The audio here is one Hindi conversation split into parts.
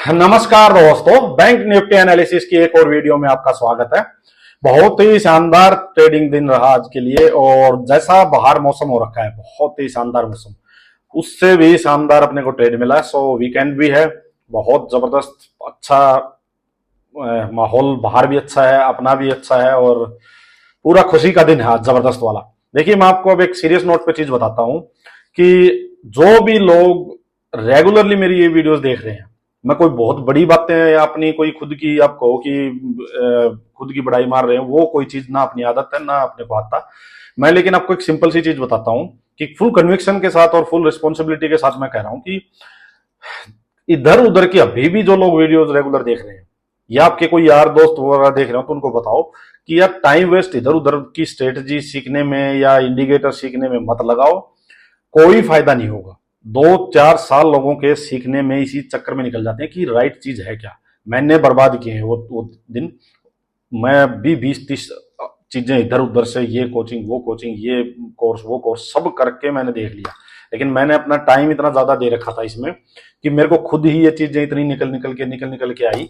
नमस्कार दोस्तों, बैंक निफ्टी एनालिसिस की एक और वीडियो में आपका स्वागत है। बहुत ही शानदार ट्रेडिंग दिन रहा आज के लिए और जैसा बाहर मौसम हो रखा है, बहुत ही शानदार मौसम, उससे भी शानदार अपने को ट्रेड मिला। सो वीकेंड भी है, बहुत जबरदस्त अच्छा माहौल, बाहर भी अच्छा है, अपना भी अच्छा है और पूरा खुशी का दिन है आज, जबरदस्त वाला। देखिए, मैं आपको अब एक सीरियस नोट पे चीज बताता हूं कि जो भी लोग रेगुलरली मेरी ये वीडियोस देख रहे हैं, मैं कोई बहुत बड़ी बातें या अपनी कोई खुद की आप कहो कि खुद की बड़ाई मार रहे हैं, वो कोई चीज ना अपनी आदत है ना अपने को आता। मैं लेकिन आपको एक सिंपल सी चीज बताता हूं कि फुल कन्विक्शन के साथ और फुल रिस्पॉन्सिबिलिटी के साथ मैं कह रहा हूं कि इधर उधर की अभी भी जो लोग वीडियोस रेगुलर देख रहे हैं या आपके कोई यार दोस्त वगैरह देख रहे हो, तो उनको बताओ कि यार टाइम वेस्ट इधर उधर की स्ट्रेटजी सीखने में या इंडिकेटर सीखने में मत लगाओ, कोई फायदा नहीं होगा। 2-4 साल लोगों के सीखने में इसी चक्कर में निकल जाते हैं कि राइट चीज है क्या। मैंने बर्बाद किए हैं वो दिन। मैं भी 20-30 चीजें इधर उधर से, ये कोचिंग वो कोचिंग, ये कोर्स वो कोर्स, सब करके मैंने देख लिया, लेकिन मैंने अपना टाइम इतना ज्यादा दे रखा था इसमें कि मेरे को खुद ही ये चीजें इतनी निकल के आई।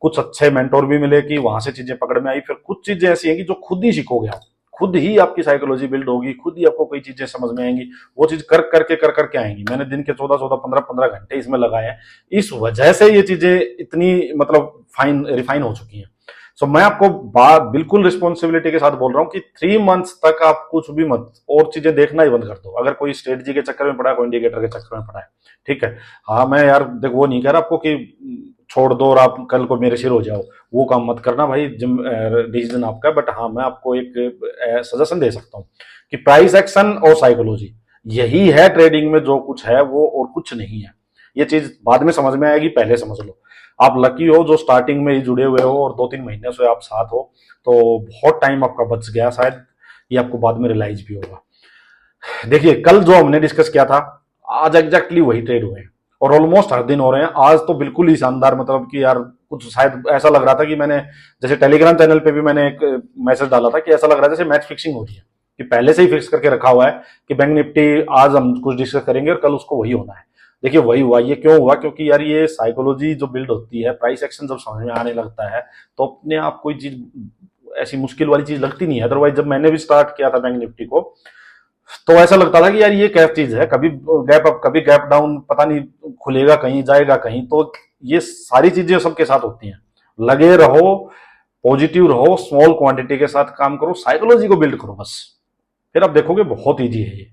कुछ अच्छे मेंटोर भी मिले कि वहां से चीजें पकड़ में आई। फिर कुछ चीजें ऐसी हैं कि जो खुद ही सीखोगे आप, खुद ही आपकी साइकोलॉजी बिल्ड होगी, खुद ही आपको कई चीजें समझ में आएंगी, वो चीज कर करके आएंगी। मैंने दिन के 14-14, 15-15 घंटे इसमें लगाए हैं, इस वजह से ये चीजें इतनी मतलब रिफाइन हो चुकी हैं। सो मैं आपको बिल्कुल रिस्पॉन्सिबिलिटी के साथ बोल रहा हूँ कि 3 मंथ्स तक आप कुछ भी मत, और चीजें देखना ही बंद कर दो। अगर कोई स्ट्रेटजी के चक्कर में पड़ा है, कोई इंडिकेटर के चक्कर में पड़ा है, ठीक है। हाँ, मैं यार देखो वो नहीं कह रहा आपको कि छोड़ दो और आप कल को मेरे सिर हो जाओ, वो काम मत करना भाई, डिसीजन आपका। बट हाँ, मैं आपको एक सजेशन दे सकता हूँ कि प्राइस एक्शन और साइकोलॉजी यही है ट्रेडिंग में, जो कुछ है वो और कुछ नहीं है। ये चीज बाद में समझ में आएगी, पहले समझ लो। आप लकी हो जो स्टार्टिंग में ही जुड़े हुए हो और 2-3 महीने से आप साथ हो, तो बहुत टाइम आपका बच गया शायद, ये आपको बाद में रियलाइज भी होगा। देखिए, कल जो हमने डिस्कस किया था, आज एग्जैक्टली वही ट्रेड हुए हैं और ऑलमोस्ट हर दिन हो रहे हैं। आज तो बिल्कुल ही शानदार, मतलब कि यार कुछ शायद ऐसा लग रहा था कि मैंने जैसे टेलीग्राम चैनल पे भी मैंने एक मैसेज डाला था कि ऐसा लग रहा है जैसे मैच फिक्सिंग हो रही है, कि पहले से ही फिक्स करके रखा हुआ है कि बैंक निफ्टी आज हम कुछ डिस्कस करेंगे और कल उसको वही होना है। देखिए, वही हुआ। ये क्यों हुआ? क्योंकि यार ये साइकोलॉजी जो बिल्ड होती है, प्राइस एक्शन जब समझ में आने लगता है तो अपने आप कोई चीज ऐसी मुश्किल वाली चीज लगती नहीं है। अदरवाइज जब मैंने भी स्टार्ट किया था बैंक निफ्टी को, तो ऐसा लगता था कि यार ये क्या चीज है, कभी गैप अप कभी गैप डाउन, पता नहीं खुलेगा कहीं जाएगा कहीं। तो ये सारी चीजें सबके साथ होती हैं। लगे रहो, पॉजिटिव रहो, स्मॉल क्वांटिटी के साथ काम करो, साइकोलॉजी को बिल्ड करो बस, फिर आप देखोगे बहुत ईजी है ये।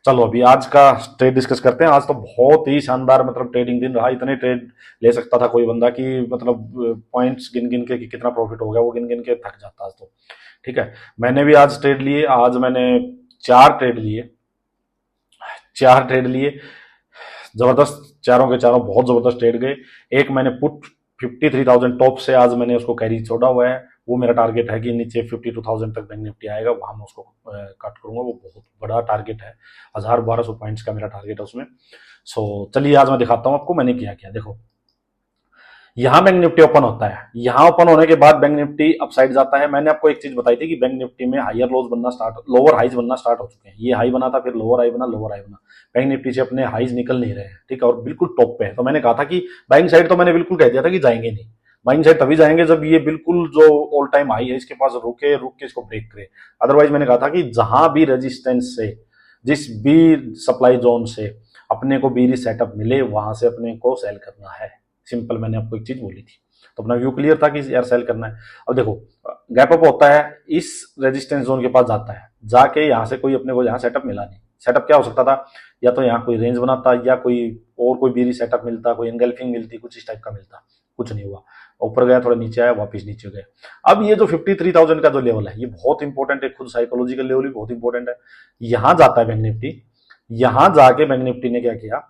चलो अभी आज का ट्रेड डिस्कस करते हैं। आज तो बहुत ही शानदार मतलब ट्रेडिंग दिन रहा। इतने ट्रेड ले सकता था कोई बंदा कि मतलब पॉइंट्स गिन गिन के कि कितना प्रॉफिट हो गया, वो गिन गिन के थक जाता आज तो, ठीक है। मैंने भी आज ट्रेड लिए, आज मैंने 4 ट्रेड लिए, 4 ट्रेड लिए, जबरदस्त, चारों के चारों बहुत जबरदस्त ट्रेड गए। एक मैंने पुट 53,000 टॉप से आज मैंने उसको कैरी छोड़ा हुआ है। वो मेरा टारगेट है कि नीचे 52,000 तक बैंक निफ्टी आएगा, वहां मैं उसको कट करूंगा। वो बहुत बड़ा टारगेट है, 1000-1200 पॉइंट्स का मेरा टारगेट है उसमें। सो चलिए आज मैं दिखाता हूं आपको मैंने किया क्या। देखो, यहां बैंक निफ्टी ओपन होता है, यहां ओपन होने के बाद बैंक निफ्टी अपसाइड जाता है। मैंने आपको एक चीज बताई थी कि बैंक निफ्टी में हायर लोज बनना स्टार्ट, लोअर हाइज बनना स्टार्ट हो चुके हैं। ये हाई बना था, फिर लोअर हाई बना, लोअर हाई बना। बैंक निफ्टी से अपने हाइज निकल नहीं रहे हैं, ठीक है, और बिल्कुल टॉप पे है। तो मैंने कहा था कि बाइंग साइड, तो मैंने बिल्कुल कह दिया था कि जाएंगे नहीं। बाइंग साइड तभी जाएंगे जब ये बिल्कुल जो ऑल टाइम हाई है इसके पास रुक के इसको ब्रेक करे। अदरवाइज मैंने कहा था कि जहां भी रेजिस्टेंस से, जिस भी सप्लाई जोन से अपने को बीरी सेटअप मिले, वहां से अपने को सेल करना है। सिंपल, मैंने आपको एक चीज बोली थी, तो अपना व्यू क्लियर था कि यार सेल करना है। अब देखो, गैप अप होता है, इस रेजिस्टेंस जोन के पास जाता है, जाके यहां से कोई अपने को यहाँ सेटअप मिला नहीं। सेटअप क्या हो सकता था? या तो यहाँ कोई रेंज बनाता, या कोई बीरी सेटअप मिलता, कोई एंगल्फिंग मिलती, कुछ इस टाइप का मिलता। कुछ नहीं हुआ, ऊपर गया, थोड़ा नीचे आया, वापस नीचे गया। अब ये जो 53,000 का जो लेवल है, ये बहुत इंपॉर्टेंट है, खुद साइकोलॉजिकल लेवल भी बहुत इंपॉर्टेंट है। यहां जाता है बैंक निफ्टी, यहां जाके बैंक निफ्टी ने क्या किया,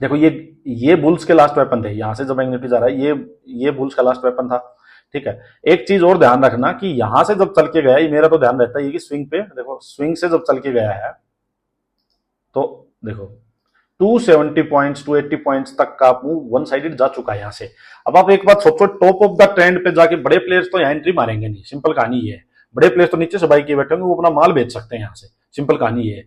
देखो ये बुल्स के लास्ट वेपन थे। यहां से जब बैंक निफ्टी जा रहा है, ये बुल्स का लास्ट वेपन था, ठीक है। एक चीज और ध्यान रखना कि यहां से जब चल के गया, ये मेरा तो ध्यान रहता है कि स्विंग पे, देखो स्विंग से जब चल के गया है तो देखो 270 पॉइंट्स 280 पॉइंट्स तक का मूव वन साइडेड जा चुका है यहां से। अब आप एक बात सोचो, टॉप ऑफ द ट्रेंड पे जाके बड़े प्लेयर्स तो यहां एंट्री मारेंगे नहीं, सिंपल कहानी ये है। बड़े प्लेयर्स तो नीचे से बाई किए बैठे होंगे, वो अपना माल बेच सकते हैं यहां से, सिंपल कहानी ये है।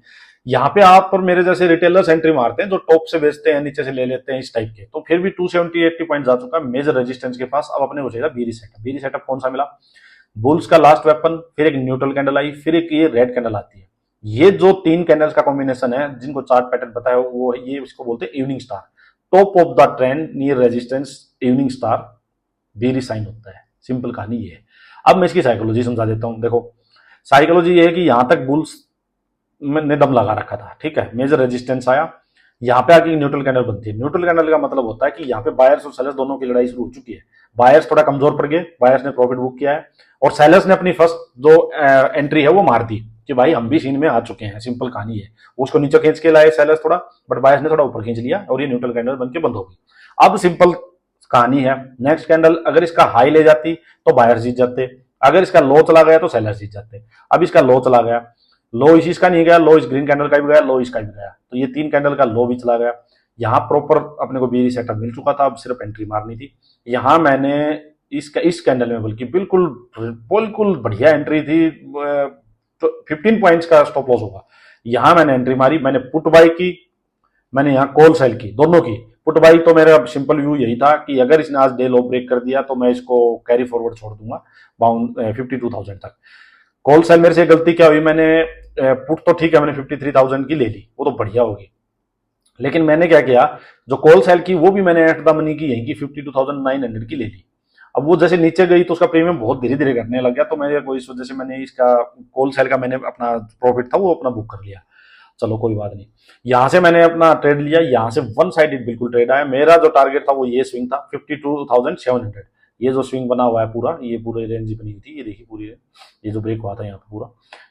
यहाँ पे आप और मेरे जैसे रिटेलर्स एंट्री मारते हैं जो टॉप से बेचते हैं, नीचे से ले लेते हैं इस टाइप के, तो फिर भी 270-80 पॉइंट जा चुका है मेजर रेजिस्टेंस के पास। अब अपने को चाहिए बीरी सेटअप। बीरी सेटअप कौन सा मिला? बुल्स का लास्ट वेपन, फिर एक न्यूट्रल कैंडल आई, फिर एक ये रेड कैंडल आती है। ये जो 3 कैंडल्स का कॉम्बिनेशन है, जिनको चार्ट पैटर्न पता है, वो ये इसको बोलते हैं evening star. Top of the trend near resistance evening star बीरी साइन होता है। सिंपल कहानी ये है। अब मैं इसकी साइकोलॉजी समझा देता हूं। देखो, साइकोलॉजी ये है कि यहां तक बुल्स ने दम लगा रखा था, ठीक है, मेजर रेजिस्टेंस आया, यहाँ पे आके न्यूट्रल कैंडल बनती है। न्यूट्रल कैंडल का मतलब होता है कि यहाँ पे बायर्स और सेलर्स दोनों की लड़ाई शुरू हो चुकी है। बायर्स थोड़ा कमजोर पड़ गए, बायर्स ने प्रॉफिट बुक किया है, और सेलर्स ने अपनी फर्स्ट जो एंट्री है वो मार दी कि भाई हम भी सीन में आ चुके हैं। सिंपल कहानी है। उसको नीचे खींच के लाए सेलर्स थोड़ा, बट बायर्स ने थोड़ा ऊपर खींच लिया और ये न्यूट्रल कैंडल बन के बंद हो गई। अब सिंपल कहानी है, नेक्स्ट कैंडल अगर इसका हाई ले जाती तो बायर्स जीत जाते, अगर इसका लो चला गया तो सेलर्स जीत जाते। अब इसका लो चला गया, लो इस इसका नहीं गया, लो इस ग्रीन कैंडल का भी गया, लो इसका भी गया, तो ये 3 कैंडल का लो भी चला गया। यहाँ प्रॉपर अपने को बीरी सेटअप मिल चुका था, अब सिर्फ एंट्री मारनी थी। यहाँ मैंने इस कैंडल में बल्कि बिल्कुल बिल्कुल बढ़िया एंट्री थी, तो 15 पॉइंट्स का स्टॉप लॉस होगा। यहाँ मैंने एंट्री मारी, मैंने पुट बाई की, मैंने यहाँ कॉल सेल की, दोनों की। पुट बाई तो मेरा सिंपल व्यू यही था कि अगर इसने आज डे लो ब्रेक कर दिया तो मैं इसको कैरी फॉरवर्ड छोड़ दूंगा 52,000 तक। कॉल सेल मेरे से गलती क्या हुई, मैंने पुट तो ठीक है मैंने 53,000 की ले ली, वो तो बढ़िया होगी, लेकिन मैंने क्या किया, जो कॉल सेल की वो भी मैंने एट द मनी की यहीं की 52,900 की ले ली। अब वो जैसे नीचे गई तो उसका प्रीमियम बहुत धीरे धीरे घटने लग गया, तो मेरे को इस वजह से मैंने इसका कॉल सेल का मैंने अपना प्रॉफिट था वो अपना बुक कर लिया। चलो कोई बात नहीं। यहां से मैंने अपना ट्रेड लिया, यहां से वन साइडेड बिल्कुल ट्रेड आया। मेरा जो टारगेट था वो ये स्विंग था 52,700। ये जो स्विंग बना हुआ है पूरा, ये पूरी रेंज बनी हुई थी, ये देखिए पूरी रेंज, ये जो ब्रेक हुआ था यहाँ पे पूरा,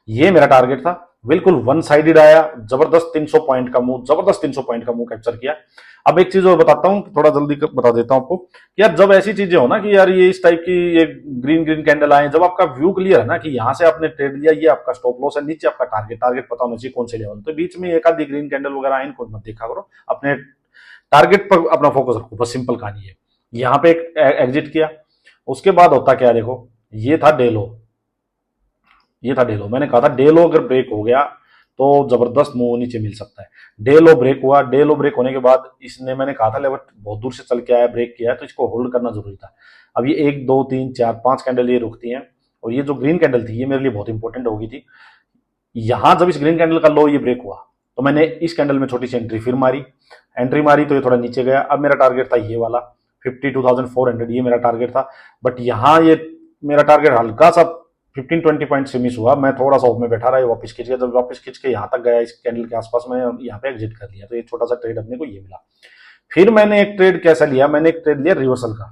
ये मेरा टारगेट था। बिल्कुल वन साइडेड आया, जबरदस्त 300 पॉइंट का मूव, जबरदस्त 300 पॉइंट का मूव कैप्चर किया। अब एक चीज और बताता हूँ, थोड़ा जल्दी बता देता हूँ आपको कि यार जब ऐसी चीजें हो ना कि यार ये इस टाइप की ये ग्रीन ग्रीन कैंडल आए, जब आपका व्यू क्लियर है ना कि यहाँ से आपने ट्रेड लिया, ये आपका स्टॉप लॉस है, नीचे आपका टारगेट, टारगेट पता होना चाहिए कौन से लेवल, तो बीच में एक आधी ग्रीन कैंडल वगैरह आए इनको मत देखा करो, अपने टारगेट पर अपना फोकस रखो, बस सिंपल कहानी है। यहाँ पे एक एग्जिट किया, उसके बाद होता क्या, देखो ये था डे लो, ये था डे लो। मैंने कहा था डे लो अगर ब्रेक हो गया तो जबरदस्त मूव नीचे मिल सकता है। डे लो ब्रेक हुआ, डे लो ब्रेक होने के बाद इसने, मैंने कहा था लेवल बहुत दूर से चल के आया, ब्रेक किया है, तो इसको होल्ड करना जरूरी था। अब ये 1 2 3 4 5 कैंडल ये रुकती हैं, और ये जो ग्रीन कैंडल थी ये मेरे लिए बहुत इंपॉर्टेंट हो गई थी। यहां जब इस ग्रीन कैंडल का लो ये ब्रेक हुआ तो मैंने इस कैंडल में छोटी सी एंट्री फिर मारी, एंट्री मारी तो ये थोड़ा नीचे गया। अब मेरा टारगेट था ये वाला 52,400, ये मेरा टारगेट था, बट यहाँ ये मेरा टारगेट हल्का सा 15-20 पॉइंट से मिस हुआ। मैं थोड़ा सा में बैठा रहा, वापस खींच गया, जब वापस खींच के यहाँ तक गया इस कैंडल के आसपास, मैं यहाँ पे एग्जिट कर लिया, तो ये छोटा सा ट्रेड अपने को ये मिला। फिर मैंने एक ट्रेड कैसा लिया, मैंने एक ट्रेड लिया रिवर्सल का,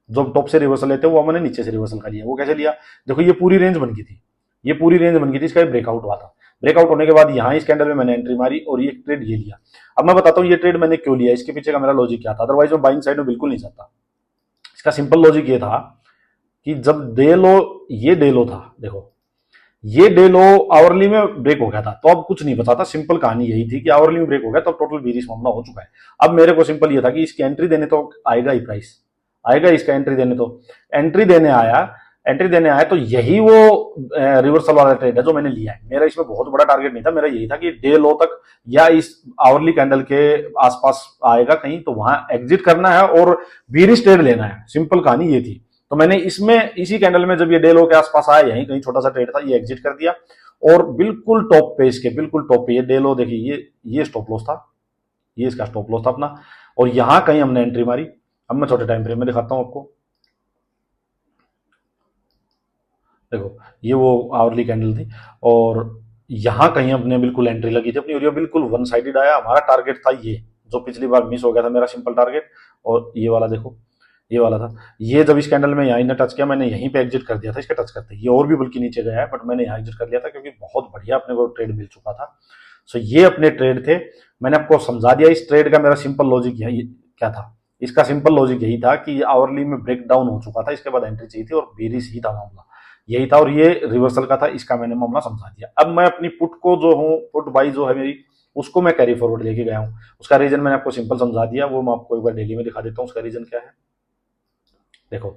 जो टॉप से रिवर्सल लेते हैं वो मैंने नीचे से रिवर्सल का लिया। वो कैसे लिया, देखो ये पूरी रेंज बन गई थी, ये पूरी रेंज बन गई थी, इसका ब्रेकआउट हुआ था। ब्रेकआउट होने के बाद यहाँ इस कैंडल में मैंने एंट्री मारी और ये ट्रेड ये लिया। अब मैं बताता हूँ ये ट्रेड मैंने क्यों लिया, इसके पीछे का मेरा लॉजिक क्या था, अदरवाइज मैं बाइंग साइड में बिल्कुल नहीं चाहता। इसका सिंपल लॉजिक ये था कि जब डे लो, ये डे लो था, देखो ये डे लो आवरली में ब्रेक हो गया था, तो अब कुछ नहीं बचा था। सिंपल कहानी यही थी कि आवरली में ब्रेक हो गया तो टोटल बीरिश मामला हो चुका है। अब मेरे को सिंपल ये था कि इसकी एंट्री देने तो आएगा ही, प्राइस आएगा इसका एंट्री देने, तो एंट्री देने आया, एंट्री देने आया तो यही वो रिवर्सल वाला ट्रेड है जो मैंने लिया है। मेरा इसमें बहुत बड़ा टारगेट नहीं था, मेरा यही था कि डे लो तक या इस आवरली कैंडल के आसपास आएगा कहीं तो वहां एग्जिट करना है और बीरिश ट्रेड लेना है। सिंपल कहानी ये थी। तो मैंने इसमें इसी कैंडल में जब ये डे लो के आसपास आया, यहीं कहीं छोटा सा ट्रेड था, ये एग्जिट कर दिया और बिल्कुल टॉप पे, इसके बिल्कुल टॉप पे ये डे लो, देखिए ये स्टॉप लॉस था, ये इसका स्टॉप लॉस था अपना, और यहां कहीं हमने एंट्री मारी। अब मैं छोटे टाइम फ्रेम में दिखाता हूं आपको, देखो ये वो आवरली कैंडल थी और यहां कहीं हमने बिल्कुल एंट्री लगी थी अपनी, और ये बिल्कुल वन साइडेड आया। हमारा टारगेट था ये जो पिछली बार मिस हो गया था मेरा सिंपल टारगेट, और ये वाला देखो ये वाला था। ये जब इस कैंडल में यहीं ने टच किया, मैंने यहीं पे एग्जिट कर दिया था इसके टच करते। ये और भी बल्कि नीचे गया है, बट मैंने यहाँ एग्जिट कर लिया था क्योंकि बहुत बढ़िया अपने को ट्रेड मिल चुका था। सो ये अपने ट्रेड थे, मैंने आपको समझा दिया। इस ट्रेड का मेरा सिंपल लॉजिक यही क्या था, इसका सिंपल लॉजिक यही था कि आवरली में ब्रेक डाउन हो चुका था, इसके बाद एंट्री चाहिए थी और बेरिश ही था मामला, यही था, और ये रिवर्सल का था, इसका मैंने मामला समझा दिया। अब मैं अपनी पुट को जो हूँ, पुट बाई जो है मेरी, उसको मैं कैरी फॉरवर्ड लेके गया हूँ। उसका रीजन मैंने आपको सिंपल समझा दिया, वो मैं आपको एक बार डेली में दिखा देता हूँ उसका रीजन क्या है। देखो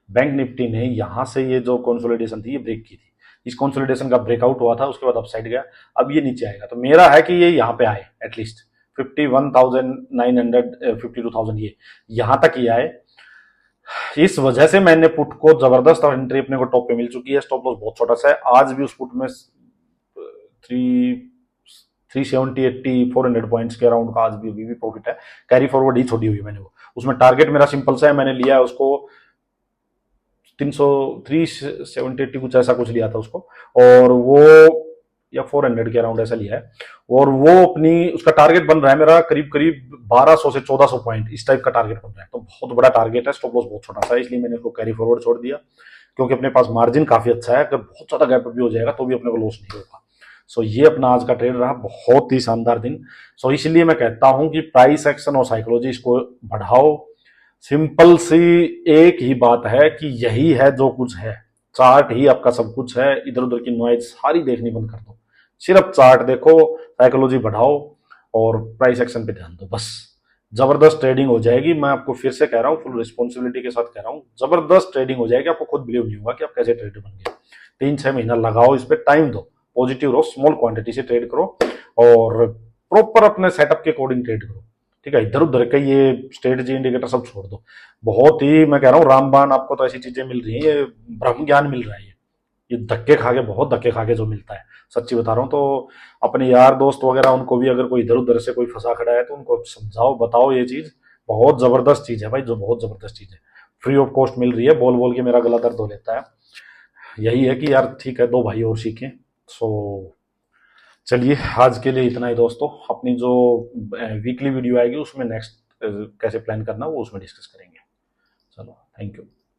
बैंक निफ्टी ने यहां से ये जो कंसोलिडेशन थी ये ब्रेक की थी, इस कंसोलिडेशन का ब्रेकआउट हुआ था, उसके बाद अपसाइड गया, अब ये नीचे आएगा। तो मेरा है कि ये यहाँ पे आए एटलीस्ट 51,900 52,000 ये यहाँ तक ही आए। इस वजह से मैंने पुट को जबरदस्त और एंट्री अपने को टॉप पे मिल चुकी है। स्टॉप लॉस बहुत छोटा सा है, आज भी उस पुट में 370 80 400 पॉइंट्स के अराउंड का आज भी अभी भी प्रॉफिट है। कैरी फॉरवर्ड ही छोड़ी हुई मैंने वो, उसमें टारगेट मेरा सिंपल सा है, मैंने लिया है उसको 370 कुछ ऐसा कुछ लिया था उसको, और वो या 400 के अराउंड ऐसा लिया है, और वो अपनी उसका टारगेट बन रहा है मेरा करीब करीब 1200 से 1400 पॉइंट, इस टाइप का टारगेट बन रहा है। तो बहुत बड़ा टारगेट है, स्टॉप लॉस बहुत छोटा सा है, इसलिए मैंने उसको कैरी फॉरवर्ड छोड़ दिया, क्योंकि अपने पास मार्जिन काफी अच्छा है, अगर बहुत ज्यादा गैप भी हो जाएगा तो भी अपने को लॉस नहीं होगा। सो ये अपना आज का ट्रेड रहा, बहुत ही शानदार दिन। सो इसलिए मैं कहता हूं कि प्राइस एक्शन और साइकोलॉजी इसको बढ़ाओ। सिंपल सी एक ही बात है कि यही है जो कुछ है, चार्ट ही आपका सब कुछ है, इधर उधर की नॉइज सारी देखनी बंद कर दो, सिर्फ चार्ट देखो, साइकोलॉजी बढ़ाओ और प्राइस एक्शन पे ध्यान दो, बस जबरदस्त ट्रेडिंग हो जाएगी। मैं आपको फिर से कह रहा हूँ, फुल रिस्पॉन्सिबिलिटी के साथ कह रहा हूँ, जबरदस्त ट्रेडिंग हो जाएगी, आपको खुद बिलीव नहीं होगा कि आप कैसे ट्रेडर बन गए। 3-6 महीना लगाओ इस पर, टाइम दो, पॉजिटिव रहो, स्मॉल क्वांटिटी से ट्रेड करो और प्रॉपर अपने सेटअप के अकॉर्डिंग ट्रेड करो, ठीक है। इधर उधर के ये स्ट्रेटजी इंडिकेटर सब छोड़ दो। बहुत ही मैं कह रहा हूँ रामबाण, आपको तो ऐसी चीजें मिल रही है, ये ब्रह्म ज्ञान मिल रहा है, ये धक्के खा के, बहुत धक्के खा के जो मिलता है, सच्ची बता रहा हूँ। तो अपने यार दोस्त वगैरह उनको भी अगर कोई इधर उधर से कोई फंसा खड़ा है तो उनको समझाओ, बताओ, ये चीज बहुत जबरदस्त चीज है भाई, जो बहुत जबरदस्त चीज है, फ्री ऑफ कॉस्ट मिल रही है। बोल बोल के मेरा गला दर्द हो लेता है। यही है कि यार ठीक है, 2 भाई और सीखें। सो चलिए आज के लिए इतना ही दोस्तों, अपनी जो वीकली वीडियो आएगी उसमें नेक्स्ट कैसे प्लान करना वो उसमें डिस्कस करेंगे। चलो, थैंक यू।